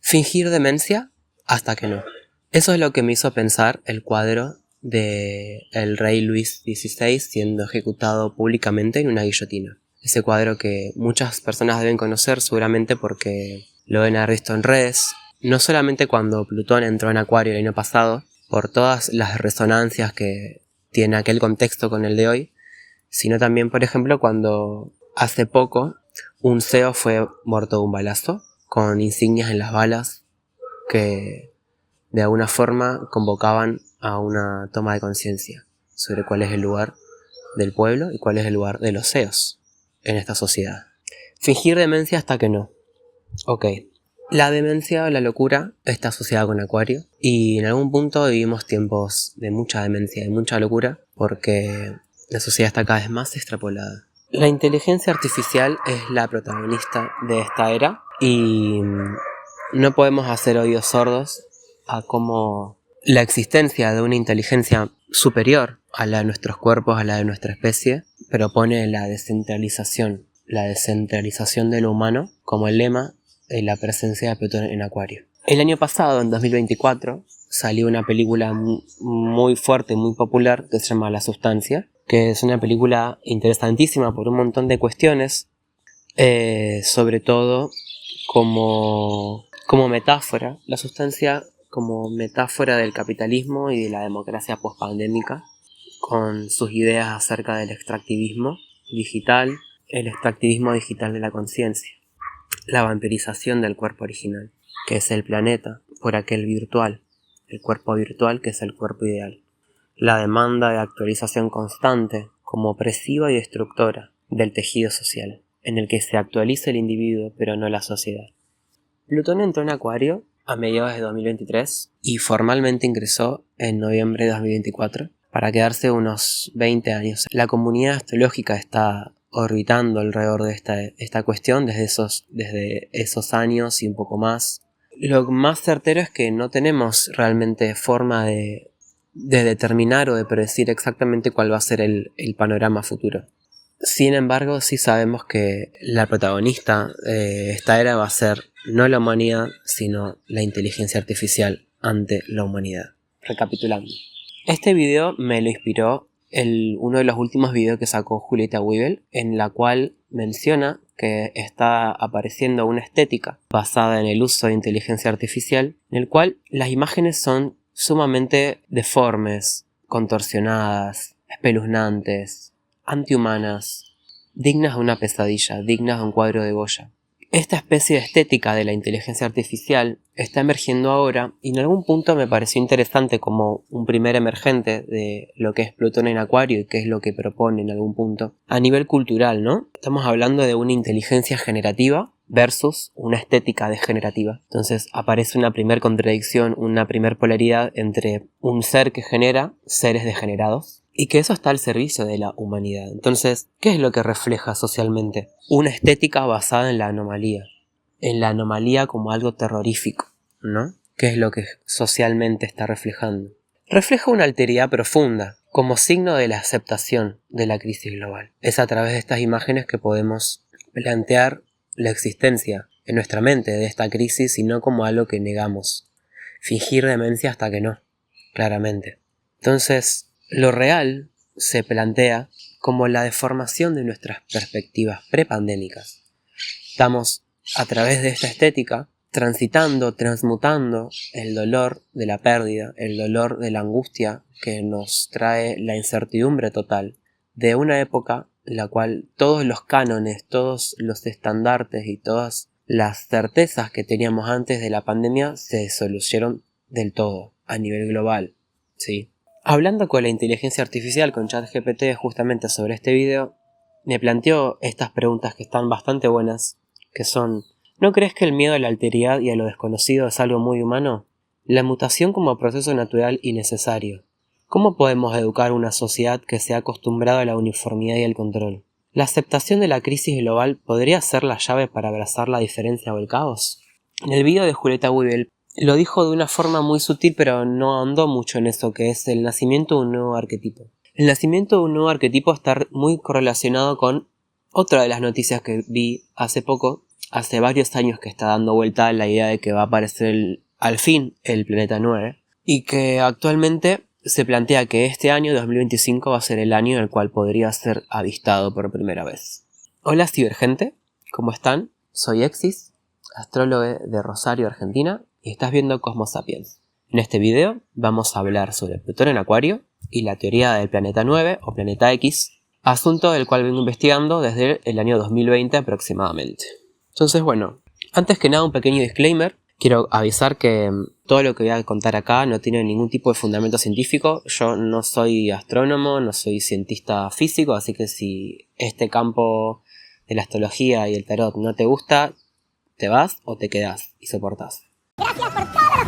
Fingir demencia hasta que no. Eso es lo que me hizo pensar el cuadro de el rey Luis XVI siendo ejecutado públicamente en una guillotina. Ese cuadro que muchas personas deben conocer seguramente porque lo deben haber visto en redes, no solamente cuando Plutón entró en Acuario el año pasado, por todas las resonancias que tiene aquel contexto con el de hoy, sino también, por ejemplo, cuando hace poco un CEO fue muerto de un balazo, con insignias en las balas que de alguna forma convocaban a una toma de conciencia sobre cuál es el lugar del pueblo y cuál es el lugar de los CEOs en esta sociedad. Fingir demencia hasta que no. Ok. La demencia o la locura está asociada con Acuario y en algún punto vivimos tiempos de mucha demencia, de mucha locura, porque la sociedad está cada vez más extrapolada. La inteligencia artificial es la protagonista de esta era y no podemos hacer oídos sordos a cómo la existencia de una inteligencia superior a la de nuestros cuerpos, a la de nuestra especie, propone la descentralización de lo humano como el lema de la presencia de Plutón en Acuario. El año pasado, en 2024, salió una película muy fuerte, muy popular, que se llama La Sustancia, que es una película interesantísima por un montón de cuestiones, sobre todo como metáfora, la sustancia como metáfora del capitalismo y de la democracia pospandémica, con sus ideas acerca del extractivismo digital, el extractivismo digital de la conciencia, la vampirización del cuerpo original, que es el planeta, por aquel virtual, el cuerpo virtual que es el cuerpo ideal, la demanda de actualización constante como opresiva y destructora del tejido social, en el que se actualiza el individuo pero no la sociedad. Plutón entró en Acuario a mediados de 2023 y formalmente ingresó en noviembre de 2024 para quedarse unos 20 años. La comunidad astrológica está orbitando alrededor de esta cuestión desde esos años y un poco más. Lo más certero es que no tenemos realmente forma de determinar o de predecir exactamente cuál va a ser el panorama futuro. Sin embargo, sí sabemos que la protagonista de esta era va a ser no la humanidad, sino la inteligencia artificial ante la humanidad. Recapitulando. Este video me lo inspiró uno de los últimos videos que sacó Julieta Weibel, en la cual menciona que está apareciendo una estética basada en el uso de inteligencia artificial, en el cual las imágenes son sumamente deformes, contorsionadas, espeluznantes, antihumanas, dignas de una pesadilla, dignas de un cuadro de Goya. Esta especie de estética de la inteligencia artificial está emergiendo ahora y en algún punto me pareció interesante como un primer emergente de lo que es Plutón en Acuario y qué es lo que propone en algún punto a nivel cultural, ¿no? Estamos hablando de una inteligencia generativa versus una estética degenerativa. Entonces aparece una primer contradicción, una primer polaridad entre un ser que genera seres degenerados y que eso está al servicio de la humanidad. Entonces, ¿qué es lo que refleja socialmente? Una estética basada en la anomalía como algo terrorífico, ¿no? ¿Qué es lo que socialmente está reflejando? Refleja una alteridad profunda, como signo de la aceptación de la crisis global. Es a través de estas imágenes que podemos plantear la existencia en nuestra mente de esta crisis y no como algo que negamos. Fingir demencia hasta que no, claramente. Entonces, lo real se plantea como la deformación de nuestras perspectivas prepandémicas. Estamos, a través de esta estética, transmutando el dolor de la pérdida, el dolor de la angustia que nos trae la incertidumbre total de una época en la cual todos los cánones, todos los estandartes y todas las certezas que teníamos antes de la pandemia se desolucionaron del todo, a nivel global, ¿sí? Hablando con la inteligencia artificial, con ChatGPT, justamente sobre este video, me planteó estas preguntas que están bastante buenas, que son: ¿no crees que el miedo a la alteridad y a lo desconocido es algo muy humano? La mutación como proceso natural y necesario. ¿Cómo podemos educar una sociedad que se ha acostumbrado a la uniformidad y el control? ¿La aceptación de la crisis global podría ser la llave para abrazar la diferencia o el caos? En el video de Julieta Weibel lo dijo de una forma muy sutil, pero no ahondó mucho en eso, que es el nacimiento de un nuevo arquetipo. El nacimiento de un nuevo arquetipo está muy correlacionado con otra de las noticias que vi hace poco, hace varios años que está dando vuelta la idea de que va a aparecer al fin el planeta 9 y que actualmente se plantea que este año, 2025, va a ser el año en el cual podría ser avistado por primera vez. Hola cibergente, ¿cómo están? Soy Exis, astrólogo de Rosario, Argentina, y estás viendo Cosmos Sapiens. En este video vamos a hablar sobre Plutón en Acuario y la teoría del planeta 9 o planeta X, asunto del cual vengo investigando desde el año 2020 aproximadamente. Entonces, bueno, antes que nada un pequeño disclaimer. Quiero avisar que todo lo que voy a contar acá no tiene ningún tipo de fundamento científico. Yo no soy astrónomo, no soy cientista físico, así que si este campo de la astrología y el tarot no te gusta, te vas o te quedás y soportás. Gracias por todos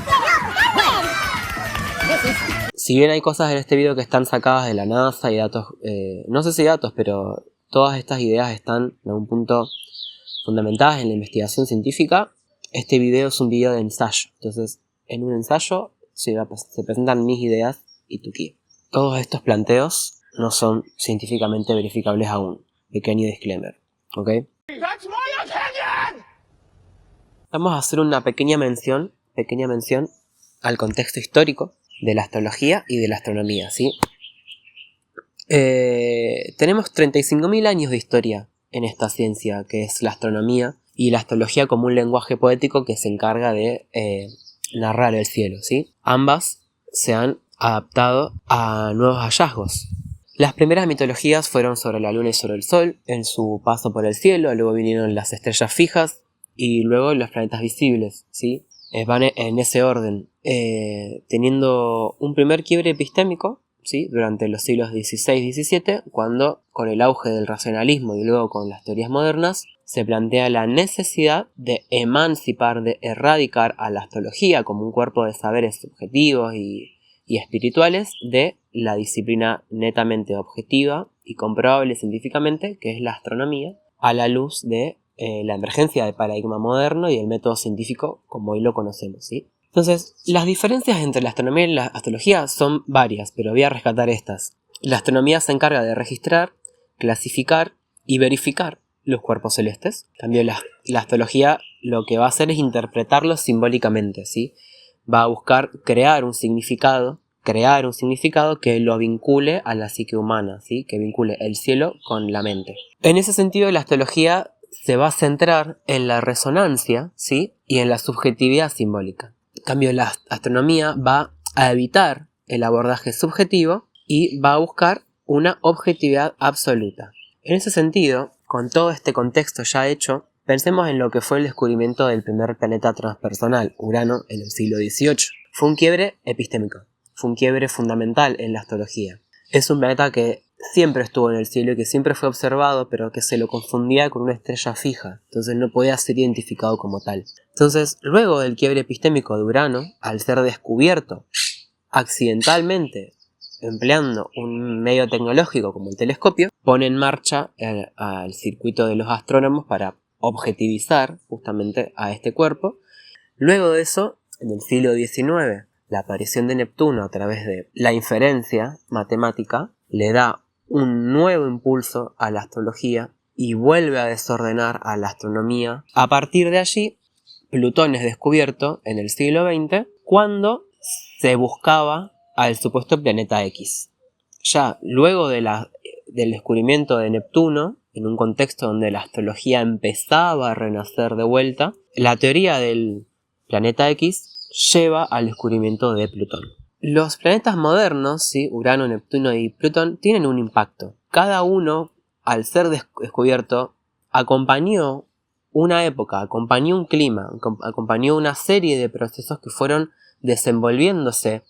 los Si bien hay cosas en este video que están sacadas de la NASA y datos, no sé si datos, pero todas estas ideas están en algún punto fundamentadas en la investigación científica. Este video es un video de ensayo, entonces en un ensayo se presentan mis ideas y tu guía. Todos estos planteos no son científicamente verificables aún. Pequeño disclaimer, ¿ok? Vamos a hacer una pequeña mención al contexto histórico de la astrología y de la astronomía, ¿sí? Tenemos 35.000 años de historia en esta ciencia que es la astronomía y la astrología como un lenguaje poético que se encarga de narrar el cielo, ¿sí? Ambas se han adaptado a nuevos hallazgos. Las primeras mitologías fueron sobre la luna y sobre el sol en su paso por el cielo, luego vinieron las estrellas fijas y luego los planetas visibles, ¿sí? Van en ese orden, teniendo un primer quiebre epistémico, ¿sí? Durante los siglos XVI y XVII, cuando con el auge del racionalismo y luego con las teorías modernas se plantea la necesidad de emancipar, de erradicar a la astrología como un cuerpo de saberes subjetivos y espirituales de la disciplina netamente objetiva y comprobable científicamente, que es la astronomía, a la luz de la emergencia del paradigma moderno y el método científico como hoy lo conocemos, ¿sí? Entonces, las diferencias entre la astronomía y la astrología son varias, pero voy a rescatar estas. La astronomía se encarga de registrar, clasificar y verificar los cuerpos celestes. En cambio, la astrología lo que va a hacer es interpretarlos simbólicamente, ¿sí? Va a buscar crear un significado que lo vincule a la psique humana, ¿sí? Que vincule el cielo con la mente. En ese sentido, la astrología se va a centrar en la resonancia, ¿sí? Y en la subjetividad simbólica. En cambio, la astronomía va a evitar el abordaje subjetivo y va a buscar una objetividad absoluta. En ese sentido, con todo este contexto ya hecho, pensemos en lo que fue el descubrimiento del primer planeta transpersonal, Urano, en el siglo XVIII. Fue un quiebre epistémico, fue un quiebre fundamental en la astrología. Es un planeta que siempre estuvo en el cielo y que siempre fue observado, pero que se lo confundía con una estrella fija, entonces no podía ser identificado como tal. Entonces, luego del quiebre epistémico de Urano, al ser descubierto accidentalmente empleando un medio tecnológico como el telescopio, pone en marcha al circuito de los astrónomos para objetivizar justamente a este cuerpo. Luego de eso, en el siglo XIX, la aparición de Neptuno a través de la inferencia matemática le da un nuevo impulso a la astrología y vuelve a desordenar a la astronomía. A partir de allí, Plutón es descubierto en el siglo XX cuando se buscaba al supuesto planeta X. Ya luego del descubrimiento de Neptuno, en un contexto donde la astrología empezaba a renacer de vuelta, la teoría del planeta X lleva al descubrimiento de Plutón. Los planetas modernos, ¿sí? Urano, Neptuno y Plutón, tienen un impacto. Cada uno, al ser descubierto, acompañó una época, acompañó un clima, acompañó una serie de procesos que fueron desenvolviéndose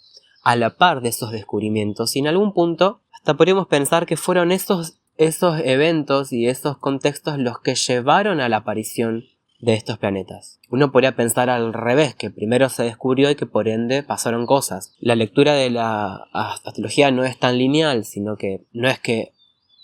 a la par de esos descubrimientos, y en algún punto hasta podríamos pensar que fueron esos eventos y esos contextos los que llevaron a la aparición de estos planetas. Uno podría pensar al revés, que primero se descubrió y que por ende pasaron cosas. La lectura de la astrología no es tan lineal, sino que no es que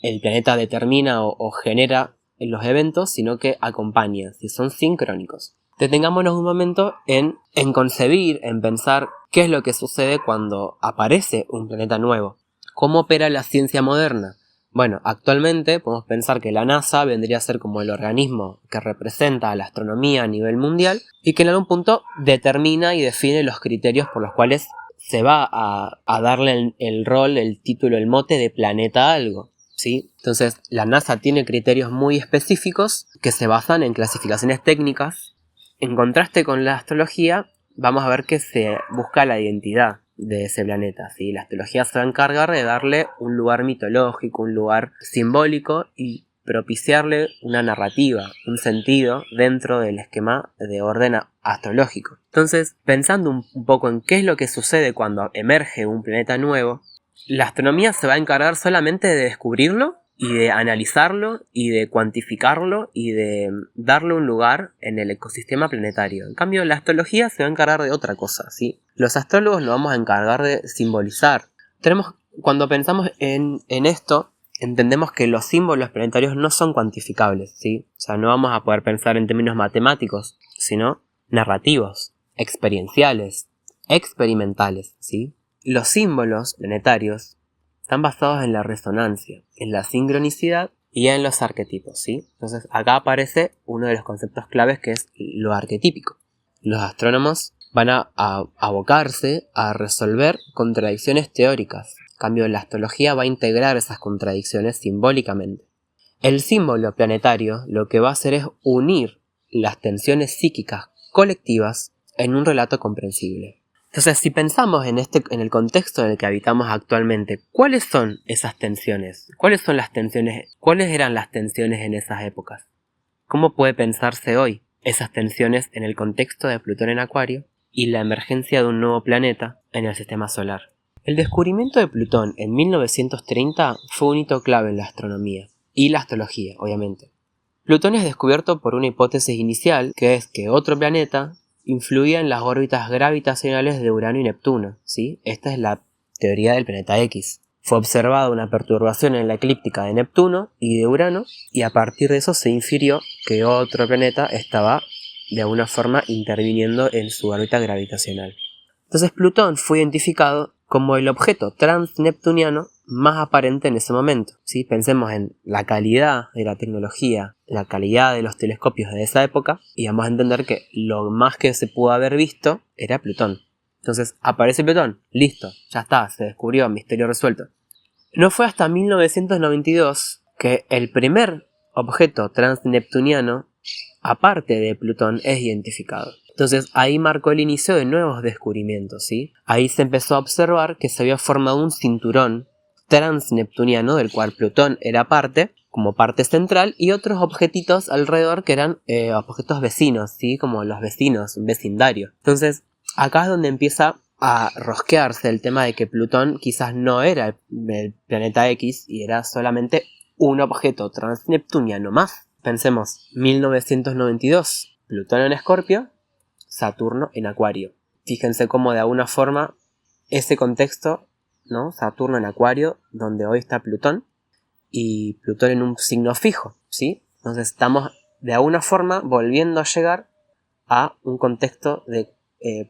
el planeta determina o genera los eventos, sino que acompaña, si son sincrónicos. Detengámonos un momento en concebir, en pensar qué es lo que sucede cuando aparece un planeta nuevo. ¿Cómo opera la ciencia moderna? Bueno, actualmente podemos pensar que la NASA vendría a ser como el organismo que representa a la astronomía a nivel mundial y que en algún punto determina y define los criterios por los cuales se va a darle el rol, el título, el mote de planeta a algo, ¿sí? Entonces, la NASA tiene criterios muy específicos que se basan en clasificaciones técnicas. En contraste con la astrología, vamos a ver que se busca la identidad de ese planeta, ¿sí? La astrología se va a encargar de darle un lugar mitológico, un lugar simbólico y propiciarle una narrativa, un sentido dentro del esquema de orden astrológico. Entonces, pensando un poco en qué es lo que sucede cuando emerge un planeta nuevo, la astronomía se va a encargar solamente de descubrirlo y de analizarlo y de cuantificarlo y de darle un lugar en el ecosistema planetario. En cambio, la astrología se va a encargar de otra cosa, ¿sí? Los astrólogos nos vamos a encargar de simbolizar. Cuando pensamos en esto, entendemos que los símbolos planetarios no son cuantificables, ¿sí? O sea, no vamos a poder pensar en términos matemáticos, sino narrativos, experienciales, experimentales, ¿sí? Los símbolos planetarios están basados en la resonancia, en la sincronicidad y en los arquetipos, ¿sí? Entonces acá aparece uno de los conceptos claves que es lo arquetípico. Los astrónomos van a abocarse a resolver contradicciones teóricas. En cambio, la astrología va a integrar esas contradicciones simbólicamente. El símbolo planetario lo que va a hacer es unir las tensiones psíquicas colectivas en un relato comprensible. Entonces, si pensamos en el contexto en el que habitamos actualmente, ¿cuáles son esas tensiones? ¿Cuáles son las tensiones? ¿Cuáles eran las tensiones en esas épocas? ¿Cómo puede pensarse hoy esas tensiones en el contexto de Plutón en Acuario y la emergencia de un nuevo planeta en el sistema solar? El descubrimiento de Plutón en 1930 fue un hito clave en la astronomía y la astrología, obviamente. Plutón es descubierto por una hipótesis inicial, que es que otro planeta influía en las órbitas gravitacionales de Urano y Neptuno, ¿sí? Esta es la teoría del planeta X. Fue observada una perturbación en la eclíptica de Neptuno y de Urano, y a partir de eso se infirió que otro planeta estaba de alguna forma interviniendo en su órbita gravitacional. Entonces Plutón fue identificado como el objeto transneptuniano más aparente en ese momento, ¿sí? Pensemos en la calidad de la tecnología, la calidad de los telescopios de esa época y vamos a entender que lo más que se pudo haber visto era Plutón. Entonces aparece Plutón, listo, ya está, se descubrió, misterio resuelto. No fue hasta 1992 que el primer objeto transneptuniano, aparte de Plutón, es identificado. Entonces ahí marcó el inicio de nuevos descubrimientos, ¿sí? Ahí se empezó a observar que se había formado un cinturón transneptuniano del cual Plutón era parte, como parte central, y otros objetitos alrededor que eran objetos vecinos, ¿sí? Como los vecinos, un vecindario. Entonces acá es donde empieza a rosquearse el tema de que Plutón quizás no era el planeta X y era solamente un objeto transneptuniano más. Pensemos, 1992, Plutón en Escorpio, Saturno en Acuario. Fíjense cómo de alguna forma ese contexto, ¿no? Saturno en Acuario, donde hoy está Plutón, y Plutón en un signo fijo, ¿sí? Entonces estamos de alguna forma volviendo a llegar a un contexto de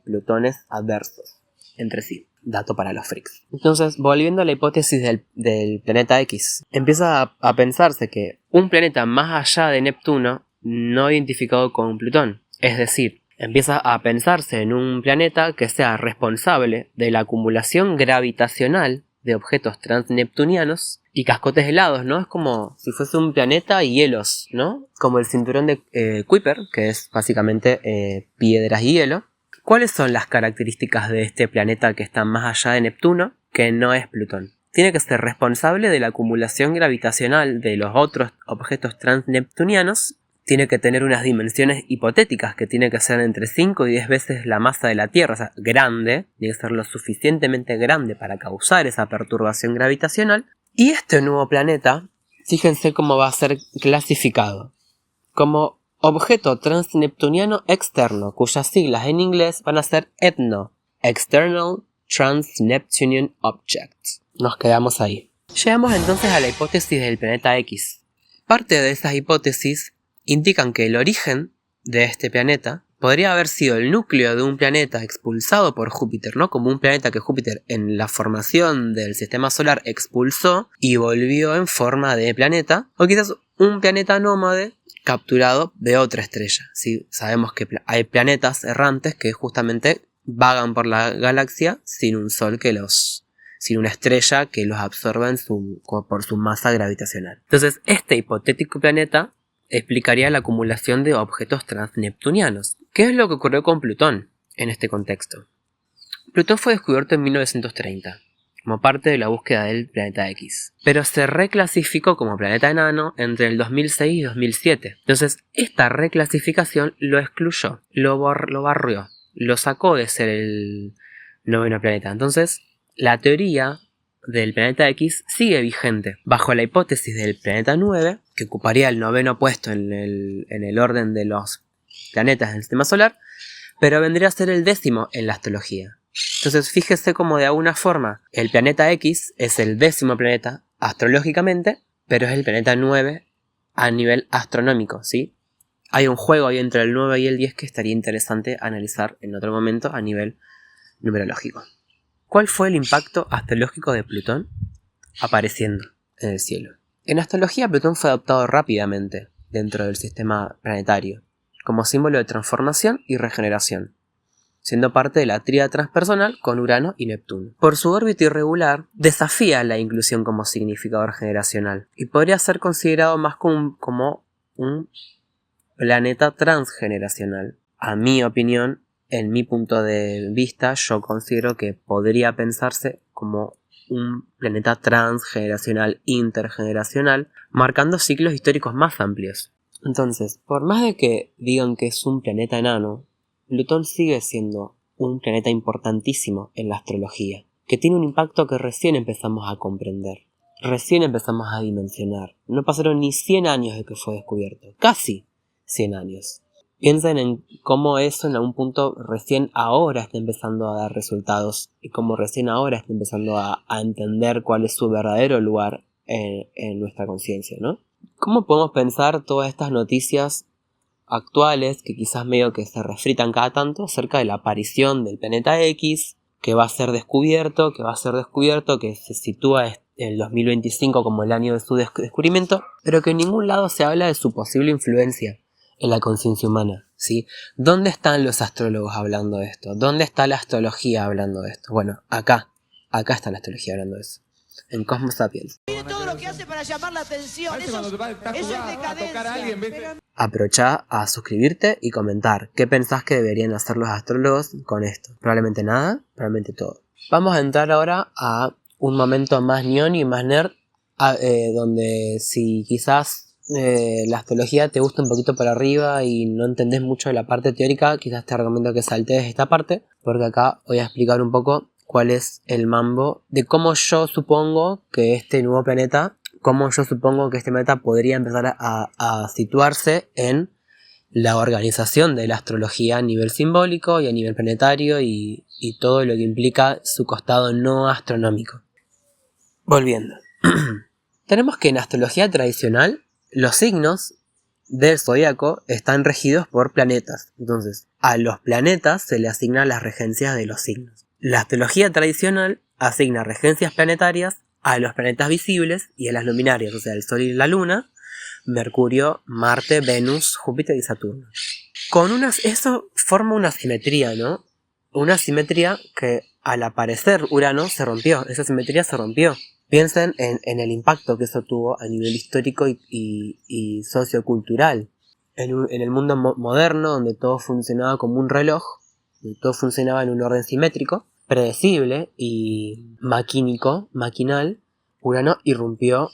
plutones adversos entre sí. Dato para los freaks. Entonces, volviendo a la hipótesis del planeta X, empieza a pensarse que un planeta más allá de Neptuno no identificado con Plutón, es decir, empieza a pensarse en un planeta que sea responsable de la acumulación gravitacional de objetos transneptunianos y cascotes helados, ¿no? Es como si fuese un planeta y hielos, ¿no? Como el cinturón de Kuiper, que es básicamente piedras y hielo. ¿Cuáles son las características de este planeta que está más allá de Neptuno, que no es Plutón? Tiene que ser responsable de la acumulación gravitacional de los otros objetos transneptunianos. Tiene que tener unas dimensiones hipotéticas que tiene que ser entre 5 y 10 veces la masa de la Tierra, o sea, grande, tiene que ser lo suficientemente grande para causar esa perturbación gravitacional. Y este nuevo planeta, fíjense cómo va a ser clasificado, como objeto transneptuniano externo, cuyas siglas en inglés van a ser ETNO, External Transneptunian Object. Nos quedamos ahí. Llegamos entonces a la hipótesis del planeta X. Parte de esas hipótesis indican que el origen de este planeta podría haber sido el núcleo de un planeta expulsado por Júpiter, ¿no? Como un planeta que Júpiter en la formación del sistema solar expulsó y volvió en forma de planeta, o quizás un planeta nómade capturado de otra estrella, ¿sí? Sabemos que hay planetas errantes que justamente vagan por la galaxia sin un sol sin una estrella que los absorba por su masa gravitacional. Entonces, este hipotético planeta explicaría la acumulación de objetos transneptunianos. ¿Qué es lo que ocurrió con Plutón en este contexto? Plutón fue descubierto en 1930, como parte de la búsqueda del planeta X, pero se reclasificó como planeta enano entre el 2006 y 2007. Entonces, esta reclasificación lo excluyó, lo barrió, lo sacó de ser el noveno planeta. Entonces, la teoría del planeta X sigue vigente, bajo la hipótesis del planeta 9, que ocuparía el noveno puesto en el orden de los planetas del sistema solar, pero vendría a ser el 10º en la astrología. Entonces fíjese cómo de alguna forma el planeta X es el 10º planeta astrológicamente, pero es el planeta 9 a nivel astronómico, ¿sí? Hay un juego ahí entre el 9 y el 10 que estaría interesante analizar en otro momento a nivel numerológico. ¿Cuál fue el impacto astrológico de Plutón apareciendo en el cielo? En astrología, Plutón fue adoptado rápidamente dentro del sistema planetario, como símbolo de transformación y regeneración, siendo parte de la tríada transpersonal con Urano y Neptuno. Por su órbita irregular, desafía la inclusión como significador generacional y podría ser considerado más como un planeta transgeneracional. A mi opinión, en mi punto de vista, yo considero que podría pensarse como un planeta transgeneracional, intergeneracional, marcando ciclos históricos más amplios. Entonces, por más de que digan que es un planeta enano, Plutón sigue siendo un planeta importantísimo en la astrología, que tiene un impacto que recién empezamos a comprender, recién empezamos a dimensionar. No pasaron ni 100 años de que fue descubierto, casi 100 años. Piensen en cómo eso en algún punto recién ahora está empezando a dar resultados y cómo recién ahora está empezando a entender cuál es su verdadero lugar en nuestra conciencia, ¿no? ¿Cómo podemos pensar todas estas noticias actuales que quizás medio que se refritan cada tanto acerca de la aparición del planeta X, que va a ser descubierto, que se sitúa en el 2025 como el año de su descubrimiento, pero que en ningún lado se habla de su posible influencia en la conciencia humana, ¿sí? ¿Dónde están los astrólogos hablando de esto? ¿Dónde está la astrología hablando de esto? Bueno, acá está la astrología hablando de eso, en Cosmos Sapiens. Mire todo lo que hace para llamar la atención, eso es decadencia. Aprovechá a suscribirte y comentar qué pensás que deberían hacer los astrólogos con esto. Probablemente nada, probablemente todo. Vamos a entrar ahora a un momento más ñoñi y más nerd, donde si quizás la astrología te gusta un poquito por arriba y no entendés mucho de la parte teórica, quizás te recomiendo que saltes esta parte, porque acá voy a explicar un poco cuál es el mambo de cómo yo supongo que este nuevo planeta, podría empezar a situarse en la organización de la astrología a nivel simbólico y a nivel planetario y todo lo que implica su costado no astronómico. Volviendo. Tenemos que en astrología tradicional los signos del zodiaco están regidos por planetas. Entonces, a los planetas se le asignan las regencias de los signos. La astrología tradicional asigna regencias planetarias a los planetas visibles y a las luminarias, o sea, el Sol y la Luna, Mercurio, Marte, Venus, Júpiter y Saturno. Eso forma una simetría, ¿no? Una simetría que al aparecer Urano se rompió, esa simetría se rompió. Piensen en el impacto que eso tuvo a nivel histórico y sociocultural. En el mundo moderno, donde todo funcionaba como un reloj, donde todo funcionaba en un orden simétrico, predecible y maquinal, Urano irrumpió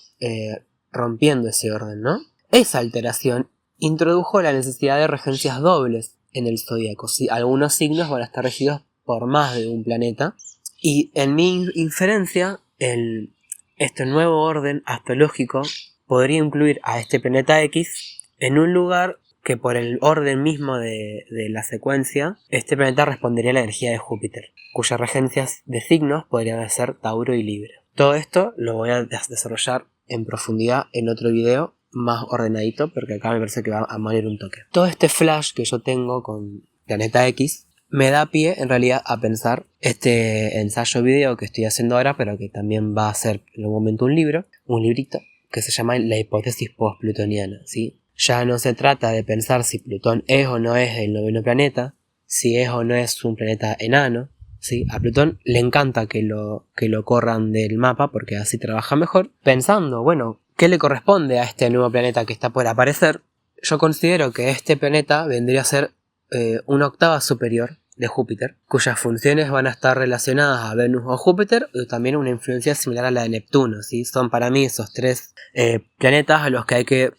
rompiendo ese orden, ¿no? Esa alteración introdujo la necesidad de regencias dobles en el zodíaco. ¿Sí? Algunos signos van a estar regidos por más de un planeta. Y en mi inferencia, este nuevo orden astrológico podría incluir a este planeta X en un lugar que por el orden mismo de la secuencia, este planeta respondería a la energía de Júpiter, cuyas regencias de signos podrían ser Tauro y Libra. Todo esto lo voy a desarrollar en profundidad en otro video más ordenadito, porque acá me parece que va a morir un toque. Todo este flash que yo tengo con Planeta X, me da pie en realidad a pensar este ensayo video que estoy haciendo ahora, pero que también va a ser en un momento un librito, que se llama La hipótesis post-plutoniana, ¿sí? Ya no se trata de pensar si Plutón es o no es el 9º planeta, si es o no es un planeta enano, ¿sí? A Plutón le encanta que lo corran del mapa porque así trabaja mejor, pensando, bueno, ¿qué le corresponde a este nuevo planeta que está por aparecer? Yo considero que este planeta vendría a ser una octava superior de Júpiter, cuyas funciones van a estar relacionadas a Venus o Júpiter, y también una influencia similar a la de Neptuno, ¿sí? Son para mí esos 3 planetas a los que hay que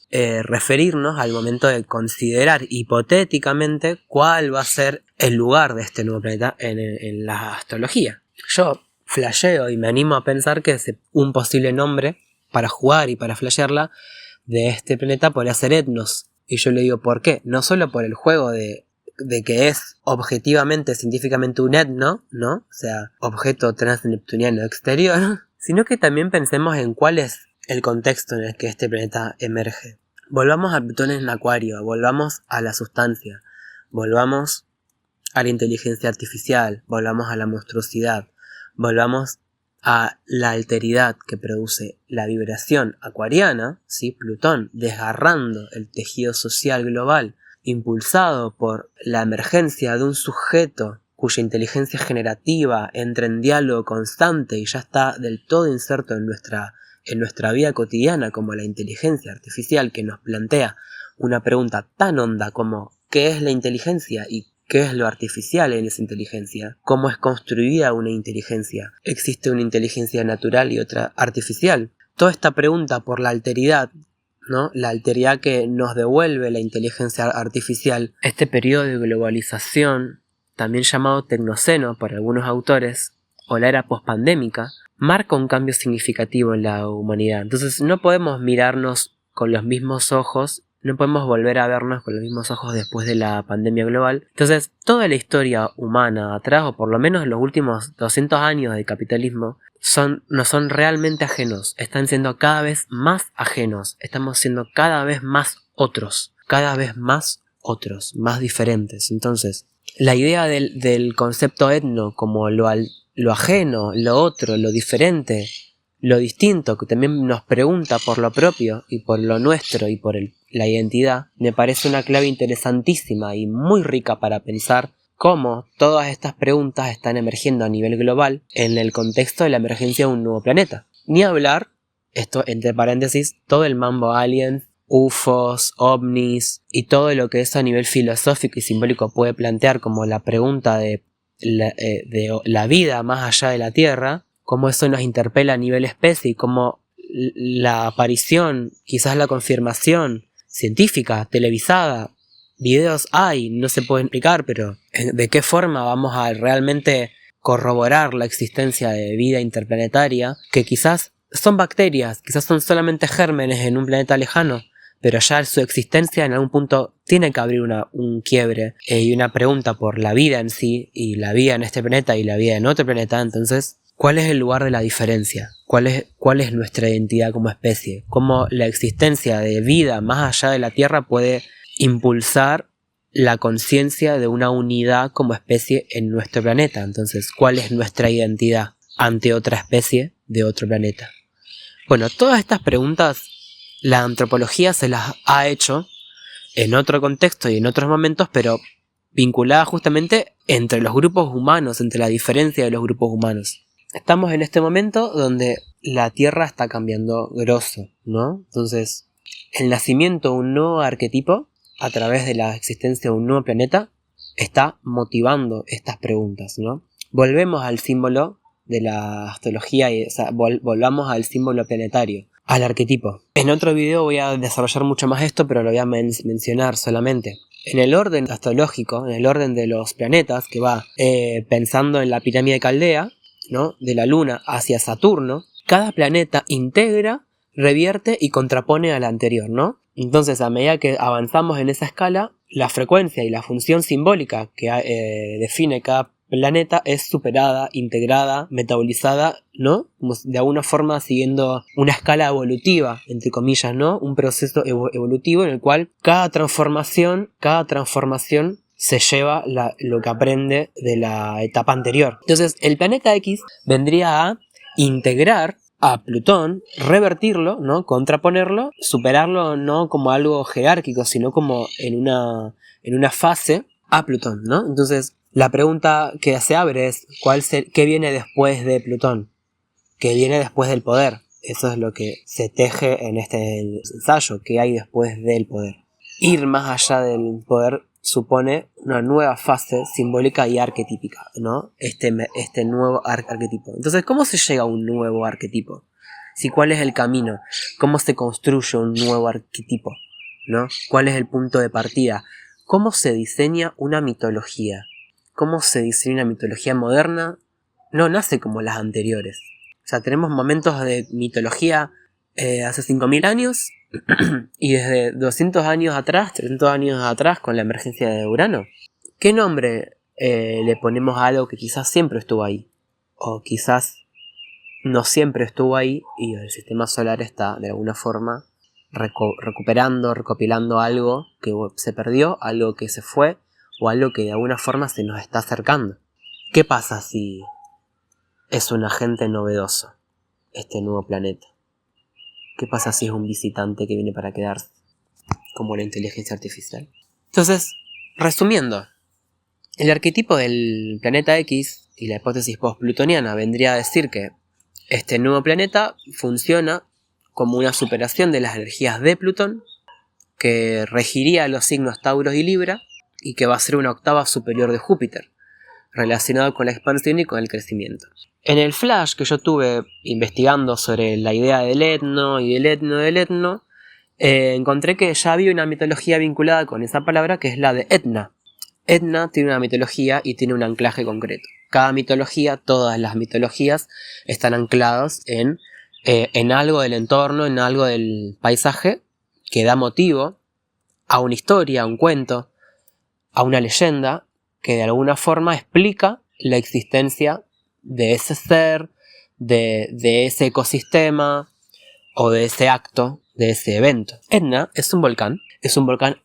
referirnos al momento de considerar hipotéticamente cuál va a ser el lugar de este nuevo planeta en la astrología. Yo flasheo y me animo a pensar que un posible nombre para jugar y para flashearla de este planeta podría ser Etnos. Y yo le digo, ¿por qué? No solo por el juego de que es objetivamente, científicamente un etno, ¿no? O sea, objeto transneptuniano exterior, sino que también pensemos en cuál es el contexto en el que este planeta emerge. Volvamos a Plutón en Acuario, volvamos a la sustancia, volvamos a la inteligencia artificial, volvamos a la monstruosidad, volvamos a la alteridad que produce la vibración acuariana, ¿sí? Plutón desgarrando el tejido social global, impulsado por la emergencia de un sujeto cuya inteligencia generativa entra en diálogo constante y ya está del todo inserto en nuestra vida cotidiana, como la inteligencia artificial, que nos plantea una pregunta tan honda como ¿qué es la inteligencia y qué es lo artificial en esa inteligencia? ¿Cómo es construida una inteligencia? ¿Existe una inteligencia natural y otra artificial? Toda esta pregunta por la alteridad, ¿no? La alteridad que nos devuelve la inteligencia artificial, este periodo de globalización, también llamado tecnoceno por algunos autores, o la era pospandémica, marca un cambio significativo en la humanidad. Entonces no podemos mirarnos con los mismos ojos, no podemos volver a vernos con los mismos ojos después de la pandemia global. Entonces toda la historia humana atrás, o por lo menos los últimos 200 años de capitalismo, no son realmente ajenos, están siendo cada vez más ajenos, estamos siendo cada vez más otros, más diferentes. Entonces, la idea del concepto etno como lo ajeno, lo otro, lo diferente, lo distinto, que también nos pregunta por lo propio y por lo nuestro y por la identidad, me parece una clave interesantísima y muy rica para pensar cómo todas estas preguntas están emergiendo a nivel global en el contexto de la emergencia de un nuevo planeta. Ni hablar, esto entre paréntesis, todo el mambo aliens, UFOs, ovnis y todo lo que eso a nivel filosófico y simbólico puede plantear como la pregunta de la vida más allá de la Tierra, cómo eso nos interpela a nivel especie y cómo la aparición, quizás la confirmación científica, televisada, videos hay, no se puede explicar, pero ¿de qué forma vamos a realmente corroborar la existencia de vida interplanetaria? Que quizás son bacterias, quizás son solamente gérmenes en un planeta lejano, pero ya su existencia en algún punto tiene que abrir un quiebre y una pregunta por la vida en sí, y la vida en este planeta y la vida en otro planeta. Entonces, ¿cuál es el lugar de la diferencia? ¿Cuál es nuestra identidad como especie? ¿Cómo la existencia de vida más allá de la Tierra puede impulsar la conciencia de una unidad como especie en nuestro planeta? Entonces, ¿cuál es nuestra identidad ante otra especie de otro planeta? Bueno, todas estas preguntas la antropología se las ha hecho en otro contexto y en otros momentos, pero vinculadas justamente entre los grupos humanos, entre la diferencia de los grupos humanos. Estamos en este momento donde la Tierra está cambiando grosso, ¿no? Entonces, el nacimiento de un nuevo arquetipo a través de la existencia de un nuevo planeta está motivando estas preguntas, ¿no? Volvemos al símbolo de la astrología, volvamos al símbolo planetario, al arquetipo. En otro video voy a desarrollar mucho más esto, pero lo voy a mencionar solamente. En el orden astrológico, en el orden de los planetas, que va pensando en la pirámide de Caldea, ¿no? De la Luna hacia Saturno, cada planeta integra, revierte y contrapone al anterior, ¿no? Entonces, a medida que avanzamos en esa escala, la frecuencia y la función simbólica que define cada planeta es superada, integrada, metabolizada, ¿no? Como de alguna forma siguiendo una escala evolutiva, entre comillas, ¿no? Un proceso evolutivo en el cual cada transformación se lleva lo que aprende de la etapa anterior. Entonces, el planeta X vendría a integrar a Plutón, revertirlo, ¿no? Contraponerlo, superarlo no como algo jerárquico, sino como en una fase a Plutón, ¿no? Entonces, la pregunta que se abre es ¿qué viene después de Plutón? ¿Qué viene después del poder? Eso es lo que se teje en este ensayo. ¿Qué hay después del poder? Ir más allá del poder supone una nueva fase simbólica y arquetípica, ¿no? Este nuevo arquetipo. Entonces, ¿cómo se llega a un nuevo arquetipo? ¿Cuál es el camino? ¿Cómo se construye un nuevo arquetipo? ¿No? ¿Cuál es el punto de partida? ¿Cómo se diseña una mitología? ¿Cómo se diseña una mitología moderna? No nace como las anteriores. O sea, tenemos momentos de mitología hace 5.000 años y desde 200 años atrás, 300 años atrás, con la emergencia de Urano. ¿Qué nombre le ponemos a algo que quizás siempre estuvo ahí? O quizás no siempre estuvo ahí y el sistema solar está de alguna forma recopilando algo que se perdió, algo que se fue o algo que de alguna forma se nos está acercando. ¿Qué pasa si es un agente novedoso este nuevo planeta? ¿Qué pasa si es un visitante que viene para quedarse? Como la inteligencia artificial. Entonces, resumiendo, el arquetipo del planeta X y la hipótesis post-plutoniana vendría a decir que este nuevo planeta funciona como una superación de las energías de Plutón, que regiría los signos Tauros y Libra, y que va a ser una octava superior de Júpiter, relacionado con la expansión y con el crecimiento. En el flash que yo tuve investigando sobre la idea del etno y del etno, encontré que ya había una mitología vinculada con esa palabra, que es la de Etna. Etna tiene una mitología y tiene un anclaje concreto. Cada mitología, todas las mitologías, están anclados en algo del entorno, en algo del paisaje, que da motivo a una historia, a un cuento, a una leyenda, que de alguna forma explica la existencia de ese ser, de ese ecosistema o de ese acto, de ese evento. Etna es un volcán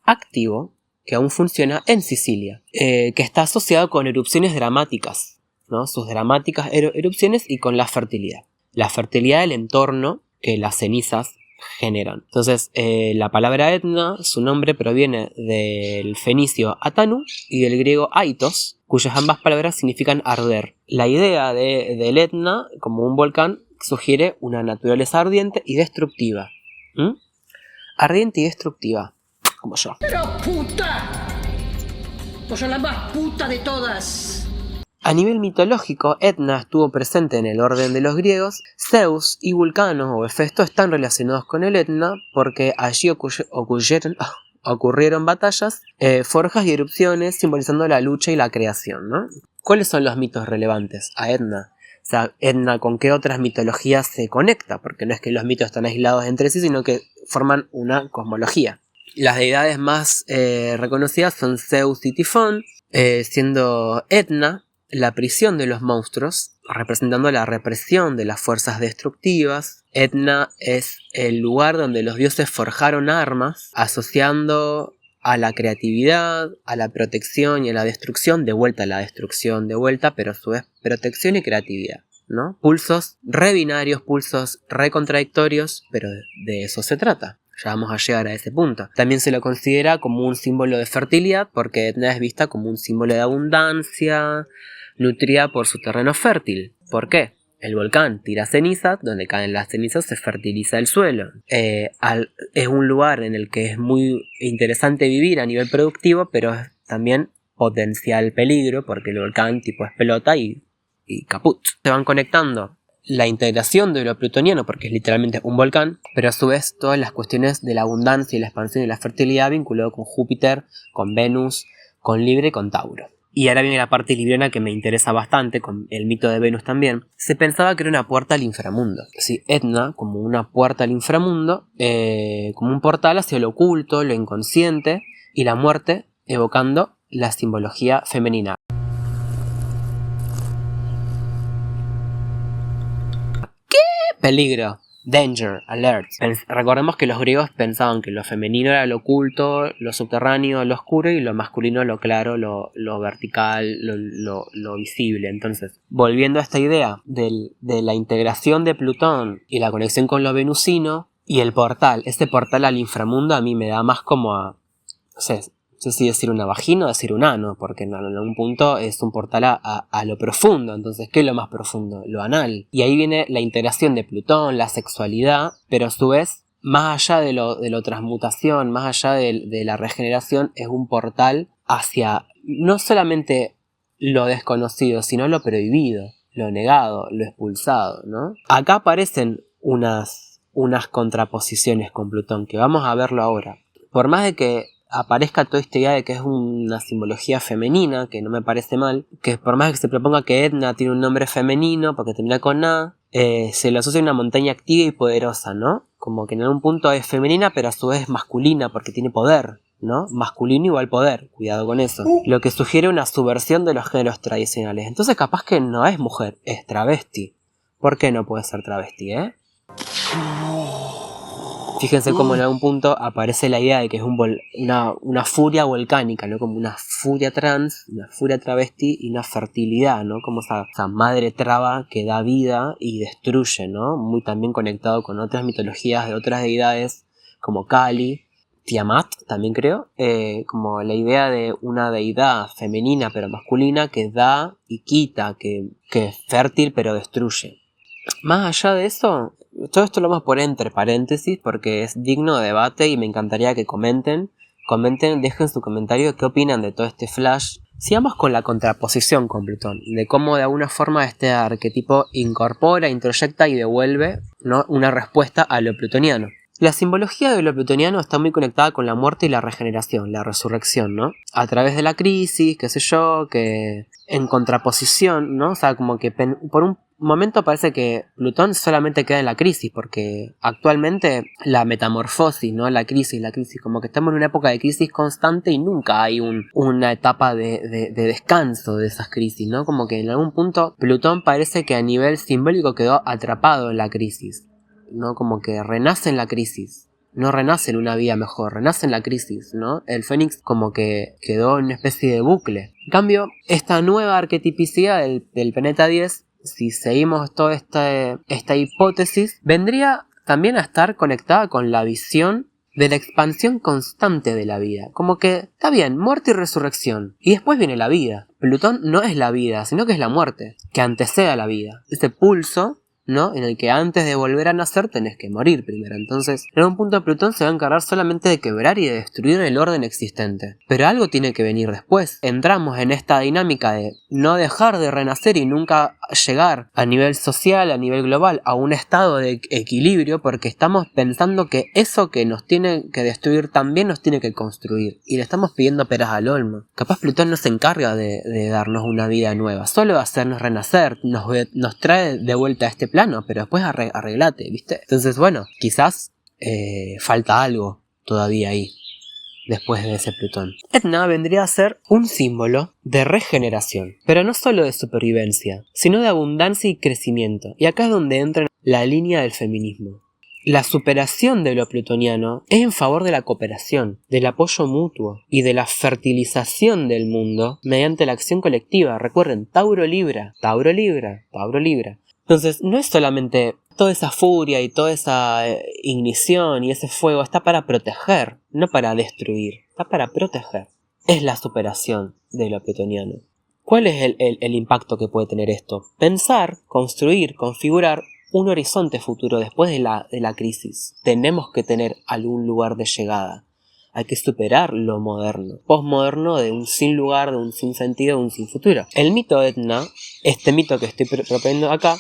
activo que aún funciona en Sicilia, que está asociado con erupciones dramáticas, ¿no? Sus dramáticas erupciones y con la fertilidad del entorno que las cenizas generan. Entonces, la palabra Etna, su nombre proviene del fenicio Atanu y del griego Aitos, cuyas ambas palabras significan arder. La idea del Etna como un volcán sugiere una naturaleza ardiente y destructiva. Ardiente y destructiva, como yo. ¡Pero puta! Pues soy la más puta de todas. A nivel mitológico, Etna estuvo presente en el orden de los griegos. Zeus y Vulcano o Hefesto están relacionados con el Etna porque allí ocurrieron batallas, forjas y erupciones simbolizando la lucha y la creación, ¿no? ¿Cuáles son los mitos relevantes a Etna? O sea, Etna con qué otras mitologías se conecta, porque no es que los mitos están aislados entre sí, sino que forman una cosmología. Las deidades más reconocidas son Zeus y Tifón, siendo Etna la prisión de los monstruos, representando la represión de las fuerzas destructivas. Etna es el lugar donde los dioses forjaron armas, asociando a la creatividad, a la protección y a la destrucción, de vuelta a la destrucción, pero a su vez protección y creatividad, ¿no? Pulsos re-binarios, pulsos re-contradictorios, pero de eso se trata. Ya vamos a llegar a ese punto. También se lo considera como un símbolo de fertilidad, porque Etna es vista como un símbolo de abundancia, nutrida por su terreno fértil. ¿Por qué? El volcán tira cenizas, donde caen las cenizas se fertiliza el suelo. Es un lugar en el que es muy interesante vivir a nivel productivo, pero es también potencial peligro, porque el volcán tipo explota y caput. Se van conectando la integración de lo plutoniano, porque es literalmente un volcán, pero a su vez todas las cuestiones de la abundancia y la expansión y la fertilidad vinculado con Júpiter, con Venus, con Libra y con Tauro. Y ahora viene la parte libriana que me interesa bastante, con el mito de Venus también. Se pensaba que era una puerta al inframundo. Sí, Etna como una puerta al inframundo, como un portal hacia lo oculto, lo inconsciente y la muerte, evocando la simbología femenina. ¡Qué peligro! danger, alert. Recordemos que los griegos pensaban que lo femenino era lo oculto, lo subterráneo, lo oscuro, y lo masculino lo claro, lo vertical, lo visible. Entonces, volviendo a esta idea de la integración de Plutón y la conexión con lo venusino y el portal, este portal al inframundo a mí me da más como a, no sé si decir una vagina o decir un ano, porque en algún punto es un portal a lo profundo. Entonces, ¿qué es lo más profundo? Lo anal. Y ahí viene la integración de Plutón, la sexualidad, pero a su vez, más allá de lo transmutación, más allá de la regeneración, es un portal hacia no solamente lo desconocido, sino lo prohibido, lo negado, lo expulsado, ¿no? Acá aparecen unas contraposiciones con Plutón, que vamos a verlo ahora. Por más de que aparezca toda esta idea de que es una simbología femenina, que no me parece mal, que por más que se proponga que Etna tiene un nombre femenino porque termina con A, se le asocia a una montaña activa y poderosa, ¿no? Como que en algún punto es femenina, pero a su vez es masculina porque tiene poder, ¿no? Masculino igual poder, cuidado con eso. Lo que sugiere una subversión de los géneros tradicionales. Entonces capaz que no es mujer, es travesti. ¿Por qué no puede ser travesti, Fíjense cómo en algún punto aparece la idea de que es una furia volcánica, ¿no? Como una furia trans, una furia travesti y una fertilidad, ¿no? Como esa madre traba que da vida y destruye, ¿no? Muy también conectado con otras mitologías de otras deidades como Kali, Tiamat también creo, como la idea de una deidad femenina pero masculina que da y quita, que es fértil pero destruye. Más allá de eso, todo esto lo vamos a poner entre paréntesis porque es digno de debate y me encantaría que comenten, dejen su comentario de qué opinan de todo este flash. Sigamos con la contraposición con Plutón, de cómo de alguna forma este arquetipo incorpora, introyecta y devuelve, ¿no?, una respuesta a lo plutoniano. La simbología de lo plutoniano está muy conectada con la muerte y la regeneración, la resurrección, ¿no? A través de la crisis, qué sé yo, que en contraposición, ¿no? O sea, como que por un momento parece que Plutón solamente queda en la crisis, porque actualmente la metamorfosis, ¿no? La crisis, como que estamos en una época de crisis constante y nunca hay una etapa de descanso de esas crisis, ¿no? Como que en algún punto Plutón parece que a nivel simbólico quedó atrapado en la crisis, ¿no? Como que renace en la crisis. No renace en una vida mejor, renace en la crisis, ¿no? El Fénix como que quedó en una especie de bucle. En cambio, esta nueva arquetipicidad del planeta 10, si seguimos toda esta hipótesis, vendría también a estar conectada con la visión de la expansión constante de la vida. Como que, está bien, muerte y resurrección, y después viene la vida. Plutón no es la vida, sino que es la muerte, que antecede a la vida. Ese pulso, ¿no?, en el que antes de volver a nacer tenés que morir primero. Entonces, en un punto Plutón se va a encargar solamente de quebrar y de destruir el orden existente. Pero algo tiene que venir después. Entramos en esta dinámica de no dejar de renacer y nunca llegar a nivel social, a nivel global, a un estado de equilibrio, porque estamos pensando que eso que nos tiene que destruir también nos tiene que construir. Y le estamos pidiendo peras al olmo. Capaz Plutón no se encarga de darnos una vida nueva, solo de hacernos renacer, nos trae de vuelta a este plano, pero después arreglate, ¿viste? Entonces, bueno, quizás falta algo todavía ahí, después de ese Plutón. Etna vendría a ser un símbolo de regeneración, pero no solo de supervivencia, sino de abundancia y crecimiento. Y acá es donde entra la línea del feminismo. La superación de lo plutoniano es en favor de la cooperación, del apoyo mutuo y de la fertilización del mundo mediante la acción colectiva. Recuerden, Tauro Libra, Tauro Libra, Tauro Libra. Entonces, no es solamente toda esa furia y toda esa ignición y ese fuego, está para proteger, no para destruir, está para proteger. Es la superación de lo plutoniano. ¿Cuál es el impacto que puede tener esto? Pensar, construir, configurar un horizonte futuro después de la crisis. Tenemos que tener algún lugar de llegada. Hay que superar lo moderno, postmoderno, de un sin lugar, de un sin sentido, de un sin futuro. El mito de Etna, este mito que estoy proponiendo acá,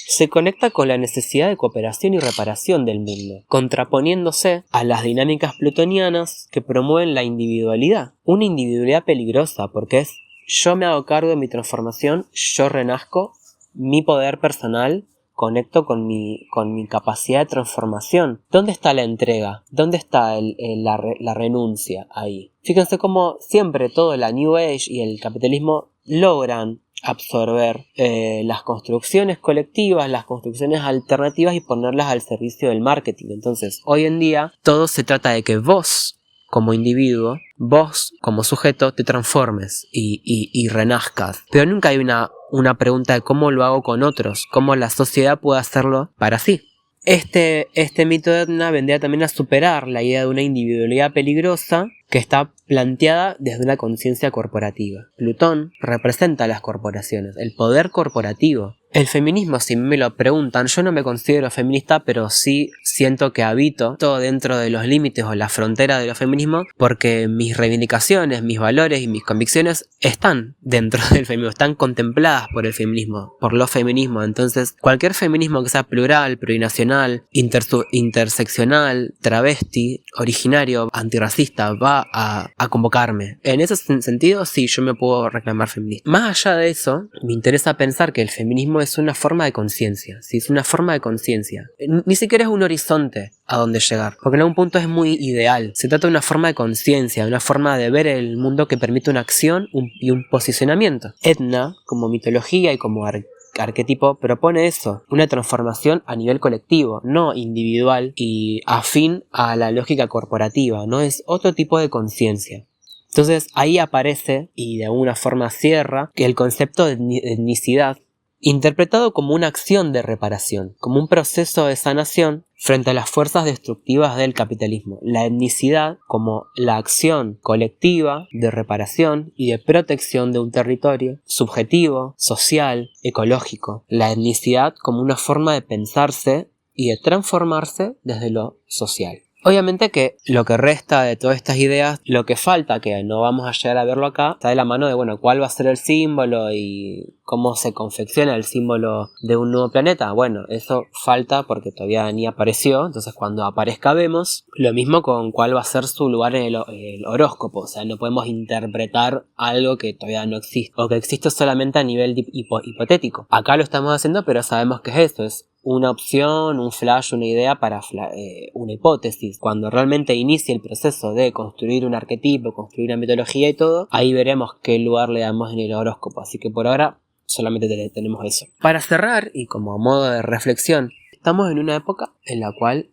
se conecta con la necesidad de cooperación y reparación del mundo, contraponiéndose a las dinámicas plutonianas que promueven la individualidad. Una individualidad peligrosa, porque es yo me hago cargo de mi transformación, yo renazco, mi poder personal, conecto con mi capacidad de transformación. ¿Dónde está la entrega? ¿Dónde está la renuncia ahí? Fíjense cómo siempre todo la New Age y el capitalismo logran absorber las construcciones colectivas, las construcciones alternativas y ponerlas al servicio del marketing. Entonces, hoy en día, todo se trata de que vos, como individuo, vos, como sujeto, te transformes y renazcas. Pero nunca hay una pregunta de cómo lo hago con otros, cómo la sociedad puede hacerlo para sí. Este mito de Edna vendría también a superar la idea de una individualidad peligrosa que está planteada desde una conciencia corporativa. Plutón representa a las corporaciones, el poder corporativo. El feminismo, si me lo preguntan, yo no me considero feminista, pero sí siento que habito todo dentro de los límites o la frontera de los feminismos, porque mis reivindicaciones, mis valores y mis convicciones están dentro del feminismo, están contempladas por el feminismo, por los feminismos. Entonces, cualquier feminismo que sea plural, plurinacional, interseccional, travesti, originario, antirracista, va a convocarme. En ese sentido, sí, yo me puedo reclamar feminista. Más allá de eso, me interesa pensar que el feminismo es una forma de conciencia. Sí, es una forma de conciencia. Ni siquiera es un horizonte a donde llegar, porque en algún punto es muy ideal. Se trata de una forma de conciencia, de una forma de ver el mundo que permite una acción y un posicionamiento. Edna, como mitología y como arquetipo, propone eso, una transformación a nivel colectivo, no individual y afín a la lógica corporativa, no es otro tipo de conciencia. Entonces ahí aparece, y de alguna forma cierra, que el concepto de etnicidad, interpretado como una acción de reparación, como un proceso de sanación frente a las fuerzas destructivas del capitalismo. La etnicidad como la acción colectiva de reparación y de protección de un territorio subjetivo, social, ecológico. La etnicidad como una forma de pensarse y de transformarse desde lo social. Obviamente que lo que resta de todas estas ideas, lo que falta, que no vamos a llegar a verlo acá, está de la mano de, bueno, cuál va a ser el símbolo y cómo se confecciona el símbolo de un nuevo planeta. Bueno, eso falta porque todavía ni apareció, entonces cuando aparezca vemos. Lo mismo con cuál va a ser su lugar en el horóscopo, o sea, no podemos interpretar algo que todavía no existe, o que existe solamente a nivel hipotético. Acá lo estamos haciendo, pero sabemos que es esto, es una opción, un flash, una idea para una hipótesis. Cuando realmente inicie el proceso de construir un arquetipo, construir una mitología y todo, ahí veremos qué lugar le damos en el horóscopo. Así que por ahora solamente tenemos eso. Para cerrar, y como modo de reflexión, estamos en una época en la cual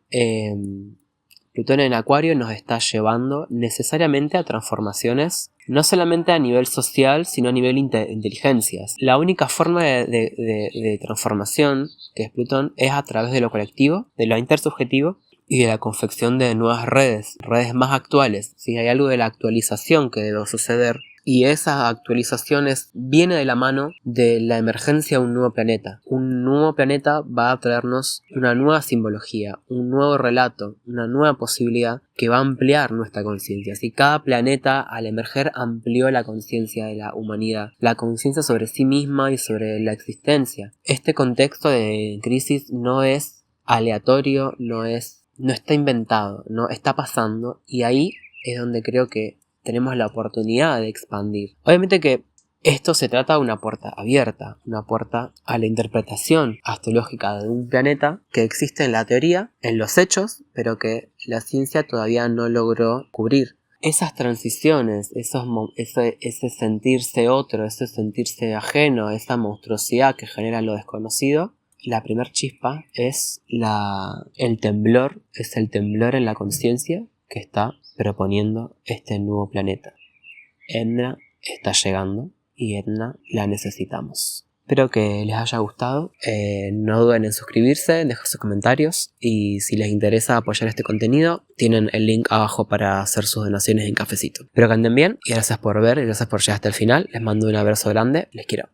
Plutón en Acuario nos está llevando necesariamente a transformaciones, no solamente a nivel social, sino a nivel inteligencias. La única forma de transformación, que es Plutón, es a través de lo colectivo, de lo intersubjetivo y de la confección de nuevas redes más actuales. Si hay algo de la actualización que debe suceder, y esas actualizaciones viene de la mano de la emergencia de un nuevo planeta. Un nuevo planeta va a traernos una nueva simbología, un nuevo relato, una nueva posibilidad que va a ampliar nuestra conciencia. Así cada planeta al emerger amplió la conciencia de la humanidad, la conciencia sobre sí misma y sobre la existencia. Este contexto de crisis no es aleatorio, no está inventado, no está pasando, y ahí es donde creo que tenemos la oportunidad de expandir. Obviamente que esto se trata de una puerta abierta, una puerta a la interpretación astrológica de un planeta que existe en la teoría, en los hechos, pero que la ciencia todavía no logró cubrir. Esas transiciones, ese sentirse otro, ese sentirse ajeno, esa monstruosidad que genera lo desconocido, la primer chispa es el temblor en la conciencia que está proponiendo este nuevo planeta. Edna está llegando y Edna la necesitamos. Espero que les haya gustado. No duden en suscribirse, dejar sus comentarios, y si les interesa apoyar este contenido, tienen el link abajo para hacer sus donaciones en Cafecito. Espero que anden bien y gracias por ver y gracias por llegar hasta el final. Les mando un abrazo grande, les quiero.